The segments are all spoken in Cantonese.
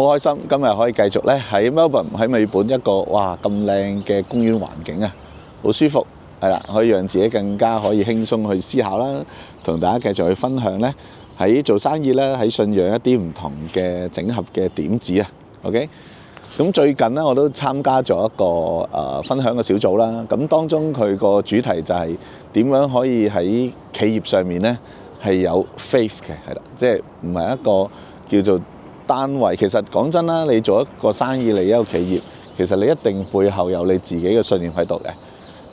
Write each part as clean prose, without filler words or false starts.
好開心今日可以繼續咧喺 Melbourne 喺美本一個哇咁靚嘅公園環境啊，好舒服係啦，可以讓自己更加可以輕鬆去思考啦，同大家繼續去分享咧喺做生意咧喺信仰一啲唔同嘅整合嘅點子啊。OK， 咁最近咧我都參加咗一個分享嘅小組啦，咁當中佢個主題就係點樣可以喺企業上面咧係有 faith 嘅，係啦，即係唔係一個叫做單位。其實講真啦，你做一個生意，你一個企業，其實你一定背後有你自己嘅信念喺度嘅。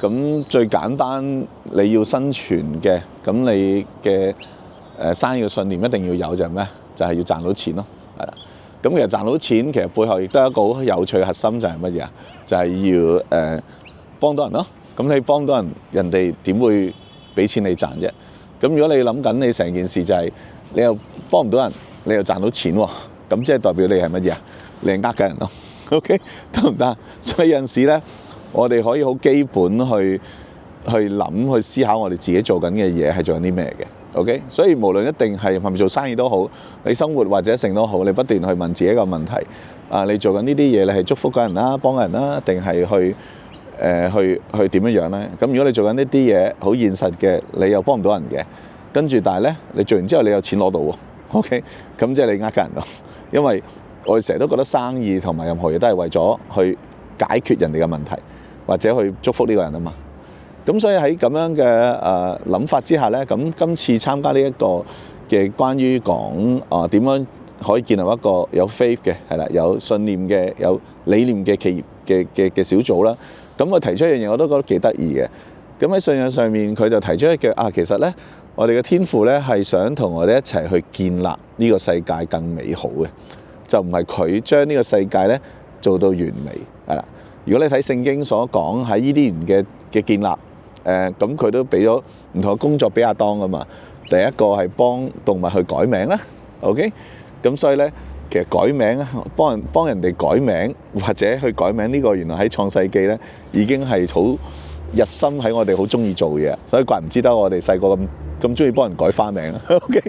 咁最簡單你要生存嘅，咁你嘅生意嘅信念一定要有就係咩？就係要賺到錢咯，係啦。咁其實賺到錢，其實背後亦都係一個好有趣嘅核心，就係乜嘢啊？就係要幫到人咯。咁你幫到人，人哋點會俾錢你賺啫？咁如果你諗緊你成件事就係你又幫唔到人，你又賺到錢喎，咁即係代表你係乜嘢啊？你係呃緊人咯。OK， 得唔得？所以有陣時咧，我哋可以好基本去諗去思考我哋自己做緊嘅嘢係做緊啲咩嘅。OK， 所以無論一定係咪做生意都好，你生活或者成都好，你不斷去問自己一個問題啊，你做緊呢啲嘢，你係祝福緊人啦、幫人啦，定係去點樣咧？咁如果你做緊呢啲嘢好現實嘅，你又幫唔到人嘅，跟住但係咧，你做完之後你有錢攞到喎。OK， 咁即係你呃緊人咯。因為我哋成日都覺得生意同埋任何嘢都係為咗去解決人哋嘅問題，或者去祝福呢個人啊嘛。咁所以喺咁樣嘅諗法之下咧，咁今次參加呢一個嘅關於講點樣可以建立一個有 faith 嘅係啦，有信念嘅有理念嘅企業嘅小組啦。咁佢提出一樣嘢，我都覺得幾得意嘅。咁喺信仰上面，佢就提出一句其實咧，我哋嘅天父咧係想同我哋一齊去建立呢個世界更美好嘅，就唔係佢將呢個世界咧做到完美係啦。如果你睇聖經所講喺伊甸園嘅建立。咁佢都俾咗唔同嘅工作俾亞當㗎嘛。第一個係幫動物去改名啦。OK， 咁所以咧，其實改名幫人哋改名或者去改名呢個，原來喺創世記咧已經係好日深喺我哋好中意做嘢，所以怪唔知得我哋細個咁中意幫人改花名啦。OK，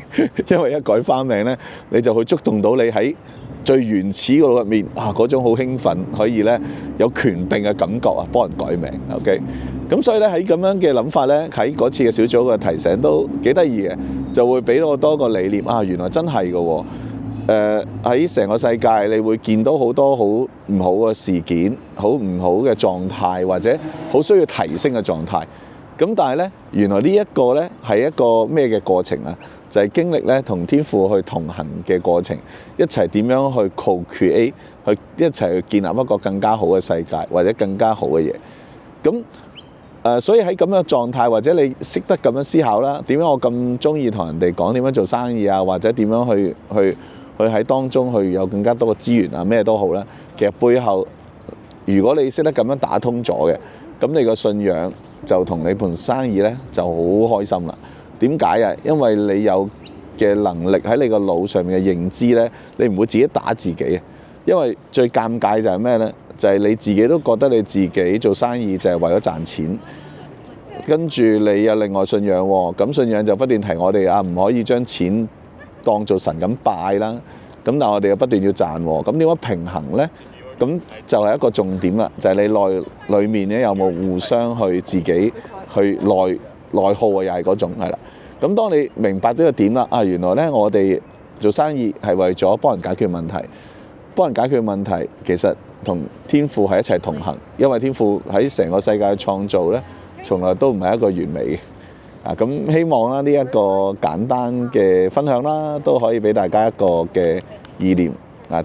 因為一改花名咧，你就會觸動到你喺最原始嗰度入面嗰種好興奮，可以咧有權柄嘅感覺啊，幫人改名。OK。咁所以咧喺咁樣嘅諗法咧，喺嗰次嘅小組嘅提醒都幾得意嘅，就會俾到我多個理念啊！原來真係嘅喎，喺成個世界你會見到好多好唔好嘅事件，好唔好嘅狀態，或者好需要提升嘅狀態。咁但係咧，原來呢一個咧係一個咩嘅過程啊？就係經歷咧同天父去同行嘅過程，一齊點樣去 co-create， 去一齊去建立一個更加好嘅世界，或者更加好嘅嘢。咁所以喺咁樣嘅狀態，或者你識得咁樣思考啦，點解我咁中意同人哋講點樣做生意啊，或者點樣去喺當中去有更加多嘅資源啊，咩都好啦。其實背後，如果你識得咁樣打通咗嘅，咁你個信仰就同你盤生意咧就好開心啦。點解啊？因為你有嘅能力喺你個腦上面嘅認知咧，你唔會自己打自己啊。因為最尷尬就係咩咧？就係你自己都覺得你自己做生意就係為咗賺錢，跟住你有另外信仰喎，咁信仰就不斷提我哋唔可以將錢當做神咁拜啦。咁但係我哋又不斷要賺喎，咁點樣平衡咧？咁就係一個重點啦，就係你裏面咧有冇互相去自己去內耗啊，又係嗰種係啦。咁當你明白呢個點啦，原來咧我哋做生意係為咗幫人解決問題，幫人解決問題其實同天父係一齊同行，因為天父喺成個世界嘅創造咧，從來都唔係一個完美嘅。咁希望啦呢一個簡單嘅分享啦，都可以俾大家一個嘅意念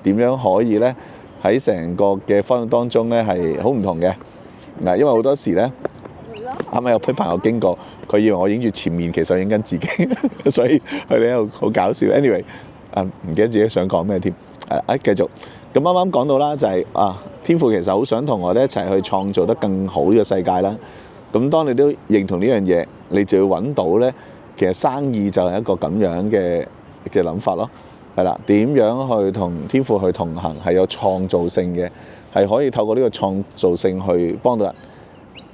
點樣可以咧喺成個嘅分享當中咧係好唔同嘅。因為好多時咧啱啱有批朋友經過，佢以為我影住前面，其實影緊自己，所以佢哋喺度好搞笑。Anyway， 唔記得自己想講咩添。繼續。咁啱啱講到啦，就係天父其實好想同我哋一齊去創造得更好呢個世界啦。咁當你都認同呢樣嘢，你就要揾到咧，其實生意就係一個咁樣嘅諗法咯。係啦，點樣去同天父去同行，係有創造性嘅，係可以透過呢個創造性去幫到人。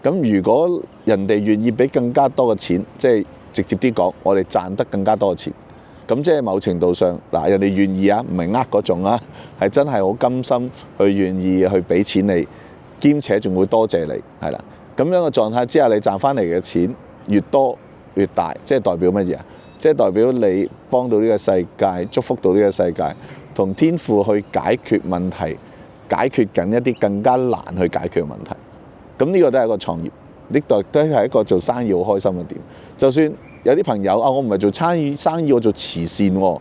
咁如果人哋願意俾更加多嘅錢，即係直接啲講，我哋賺得更加多嘅錢，咁即係某程度上嗱，人哋願意啊，唔係嗰種啊，係真係好甘心去願意去俾錢你，兼且仲會多謝你，係啦。咁樣嘅狀態之下，你賺翻嚟嘅錢越多越大，即係代表乜嘢啊？即係代表你幫到呢個世界，祝福到呢個世界，同天父去解決問題，解決緊一啲更加難去解決嘅問題。咁呢個都係一個創業，呢度都係一個做生意好開心嘅點。就算有啲朋友啊，我唔係做生意，我做慈善喎，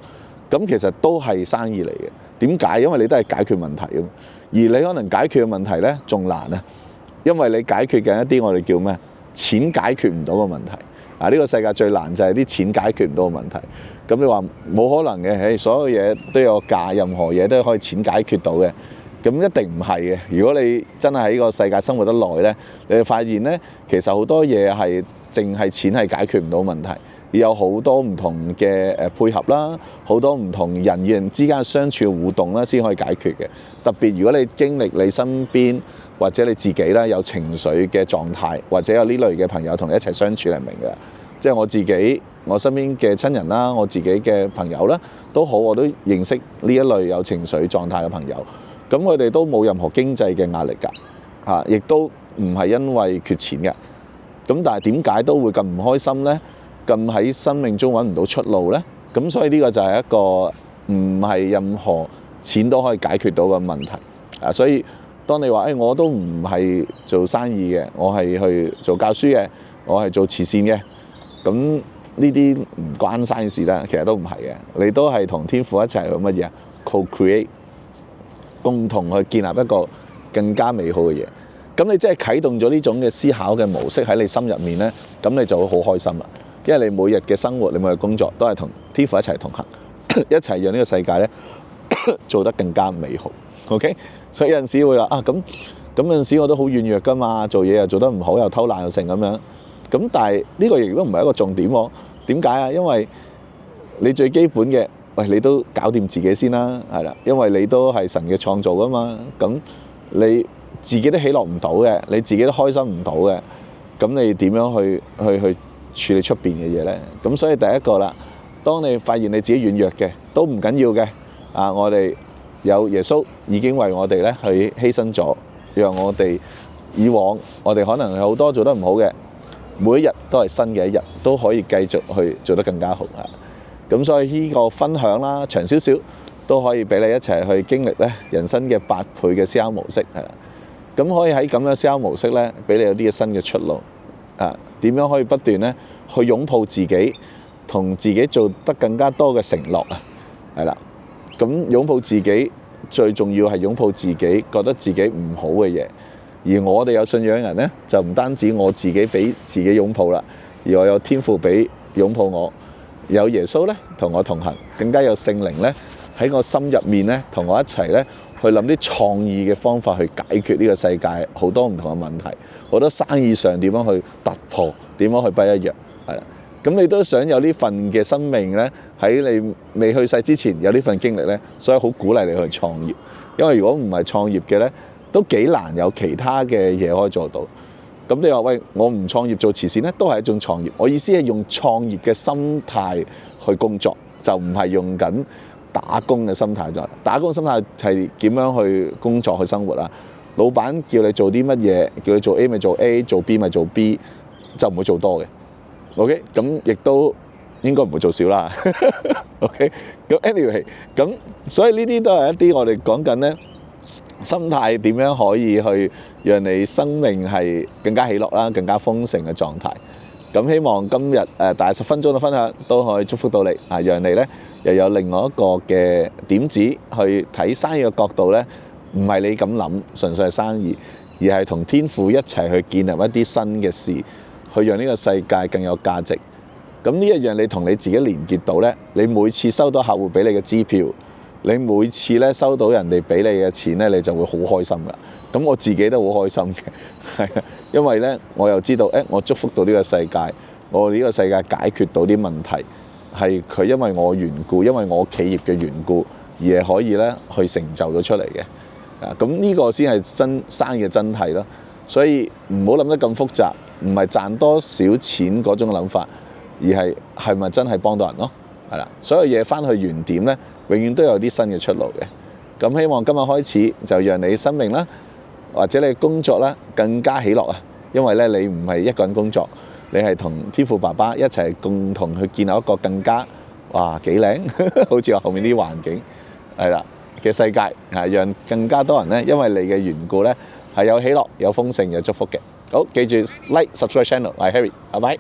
咁其實都係生意嚟嘅。點解？因為你都係解決問題啊，而你可能解決嘅問題呢仲難啊，因為你解決緊一啲我哋叫咩？錢解決唔到嘅問題。呢個世界最難就係啲錢解決唔到嘅問題。咁你話冇可能嘅，所有嘢都有價，任何嘢都可以錢解決到嘅。咁一定唔係嘅。如果你真係喺個世界生活得耐呢，你會發現呢，其實好多嘢係淨係錢係解決唔到問題，而有好多唔同嘅配合啦，好多唔同人與人之間相處嘅互動啦，先可以解決嘅。特別如果你經歷你身邊或者你自己啦有情緒嘅狀態，或者有呢類嘅朋友同你一齊相處，你明嘅。即係我自己，我身邊嘅親人啦，我自己嘅朋友啦，都好，我都認識呢一類有情緒狀態嘅朋友。咁佢哋都冇任何經濟嘅壓力㗎，亦都唔係因為缺錢嘅。咁但係點解都會咁唔開心呢？咁喺生命中揾唔到出路呢？咁所以呢個就係一個唔係任何錢都可以解決到嘅問題。所以當你話我都唔係做生意嘅，我係去做教書嘅，我係做慈善嘅，咁呢啲唔關生意事啦。其實都唔係嘅，你都係同天父一齊去乜嘢 co-create， 共同去建立一個更加美好嘅嘢。咁你即係啟動咗呢種嘅思考嘅模式喺你心入面呢，咁你就會好開心啦。因為你每日嘅生活，你每日工作都係同天父一齊同行，一齊讓呢個世界呢做得更加美好。OK， 所以有陣時會話咁有陣時我都好軟弱㗎嘛，做嘢又做得唔好，又偷懶又成咁樣。咁但係呢個亦都唔係一個重點喎。點解啊？因為你最基本嘅，你都搞掂自己先啦，係啦。因為你都係神嘅創造㗎嘛，咁你自己都喜樂唔到嘅，你自己都開心唔到嘅，咁你點樣去處理出邊嘅嘢呢？咁所以第一個啦，當你發現你自己軟弱嘅，都唔緊要嘅。我哋有耶穌已經為我哋咧去犧牲咗，讓我哋以往我哋可能有好多做得唔好嘅，每一日都係新嘅一日，都可以繼續去做得更加好啊！咁所以呢個分享啦，長少少都可以俾你一齊去經歷咧人生嘅8倍嘅思考模式，係啦。咁可以喺咁樣思考模式咧，俾你有啲嘅新嘅出路點樣可以不斷咧去擁抱自己，同自己做得更加多嘅承諾啊，係啦。咁擁抱自己最重要係擁抱自己覺得自己唔好嘅嘢，而我哋有信仰人咧，就唔單止我自己俾自己擁抱啦，而我有天父俾擁抱我，有耶穌咧同我同行，更加有聖靈咧喺我心入面咧同我一齊咧去諗啲創意嘅方法去解決呢個世界好多唔同嘅問題，好多生意上點樣去突破，點樣去不一樣，係啦。咁你都想有呢份嘅生命咧，喺你未去世之前有呢份經歷咧，所以好鼓勵你去創業。因為如果唔係創業嘅咧，都幾難有其他嘅嘢可以做到。咁你話喂，我唔創業做慈善咧，都係一種創業。我意思係用創業嘅心態去工作，就唔係用緊打工嘅心態。打工嘅心態係點樣去工作去生活啊？老闆叫你做啲乜嘢，叫你做 A 咪做 A， 做 B 咪做 B， 就唔會做多嘅。OK， 咁亦都應該唔會做少啦。OK， 咁 anyway， 咁所以呢啲都係一啲我哋講緊咧心態點樣可以去讓你生命係更加喜樂啦，更加豐盛嘅狀態。咁希望今日大10分鐘嘅分享都可以祝福到你啊，讓你咧又有另外一個嘅點子去睇生意嘅角度咧，唔係你咁諗，純粹係生意，而係同天父一齊去建立一啲新嘅事，去讓呢個世界更有價值。咁呢一樣你同你自己連結到呢，你每次收到客戶俾你嘅支票，你每次咧收到人哋俾你嘅錢呢，你就會好開心噶。咁我自己都好開心嘅，係因為呢，我又知道我祝福到呢個世界，我呢個世界解決到啲問題，係佢因為我緣故，因為我企業嘅緣故，而係可以呢去成就到出嚟嘅。咁呢個先係真生意嘅真諦咯。所以唔好諗得咁複雜，唔係賺多少錢嗰種諗法，而係咪真係幫到人咯？係啦，所有嘢翻去原點咧，永遠都有啲新嘅出路嘅。咁希望今日開始就讓你生命啦，或者你工作啦更加喜樂啊！因為咧你唔係一個人工作，你係同天父爸爸一齊共同去建立一個更加幾靚，好似我後面啲環境係啦嘅世界，讓更加多人咧因為你嘅緣故咧係有喜樂、有豐盛、有祝福嘅。好，記住 like subscribe channel，我係 Harry，拜拜。